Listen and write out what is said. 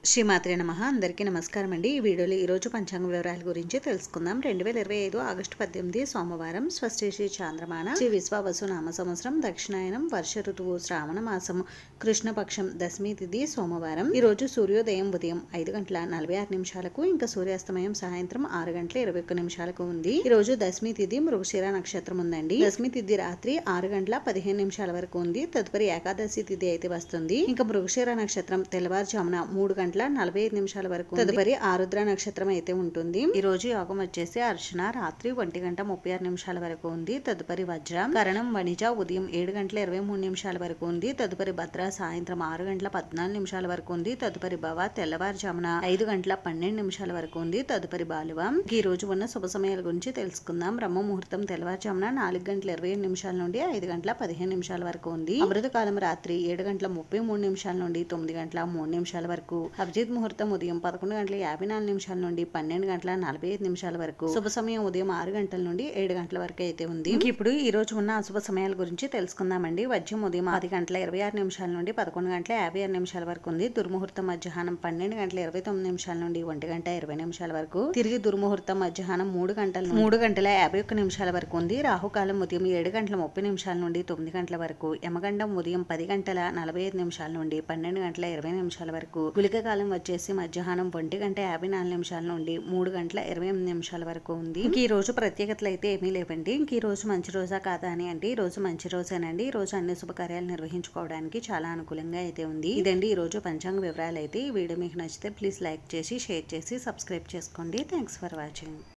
శ్రీమాత్రే నమః. అందరికీ నమస్కారం అండి. ఈ వీడియోలో ఈరోజు పంచాంగ వివరాల గురించి తెలుసుకుందాం. 2025 ఆగస్టు 18 సోమవారం, స్వస్తి శ్రీ చాంద్రమాన శ్రీ విశ్వావసు నామ సంవత్సరం, దక్షిణాయనం, వర్ష ఋతువు శ్రావణ మాసం, కృష్ణపక్షం, దశమి తిథి సోమవారం. ఈ రోజు సూర్యోదయం ఉదయం 5:46 ఇంకా సూర్యాస్తమయం సాయంత్రం 6:21 ఉంది. ఈ రోజు దశమి తిథి మృగశిర నక్షత్రం ఉందండి. దశమి తిథి రాత్రి 6:15 వరకు ఉంది. తదుపరి ఏకాదశి తిథి అయితే వస్తుంది. ఇంకా మృగశిర నక్షత్రం తెల్లవారుజామున 3:45 వరకు, తదుపరి ఆరుద్ర నక్షత్రం అయితే ఉంటుంది. ఈ రోజు యోగం వచ్చేసి అర్చన రాత్రి 1:36 వరకు ఉంది. తదుపరి వజ్ర, కరణం, వణిజ ఉదయం 7:23 వరకు ఉంది. తదుపరి భద్ర సాయంత్రం 6:14 వరకు ఉంది. తదుపరి భవ తెల్లవారుజామున 5:12 వరకు ఉంది. తదుపరి బాలువ. ఈ రోజు ఉన్న శుభ సమయాల గురించి తెలుసుకుందాం. బ్రహ్మ ముహూర్తం తెల్లవారుజామున 4:27 నుండి 5:15 వరకు ఉంది. అమృత కాలం రాత్రి 7:33 నుండి 9:03 వరకు. అభిజిత్ ముహూర్తం ఉదయం 11:54 నుండి 12:45 వరకు. శుభ సమయం ఉదయం 6 గంటల నుండి 7 గంటల వరకు అయితే ఉంది. ఇప్పుడు ఈ రోజు ఉన్న అశుభ సమయాల గురించి తెలుసుకుందామండి. వజ్యం ఉదయం 10:26 నుండి 11:56 వరకు ఉంది. దుర్ముహూర్తం మధ్యాహ్నం 12:29 నుండి 1:20 వరకు. తిరిగి దుర్ముహూర్తం మధ్యాహ్నం 3:51 వరకు ఉంది. రాహుకాలం ఉదయం 7:30 నుండి 9 గంటల వరకు. యమగండం ఉదయం 10:45 నుండి 12:20 వరకు. గుళిక కాలం వచ్చేసి మధ్యాహ్నం 1:54 నుండి 3:28 వరకు ఉంది. ఈ రోజు ప్రత్యేకతలు అయితే ఏమీ లేవండి. ఈ రోజు మంచి రోజా కాదా అని అంటే ఈ రోజు మంచి రోజేనండి. ఈ రోజు అన్ని శుభకార్యాలు నిర్వహించుకోవడానికి చాలా అనుకూలంగా అయితే ఉంది. ఇదండి ఈ రోజు పంచాంగ వివరాలు అయితే. ఈ వీడియో మీకు నచ్చితే ప్లీజ్ లైక్ చేసి, షేర్ చేసి, సబ్స్క్రైబ్ చేసుకోండి. Thanks for watching.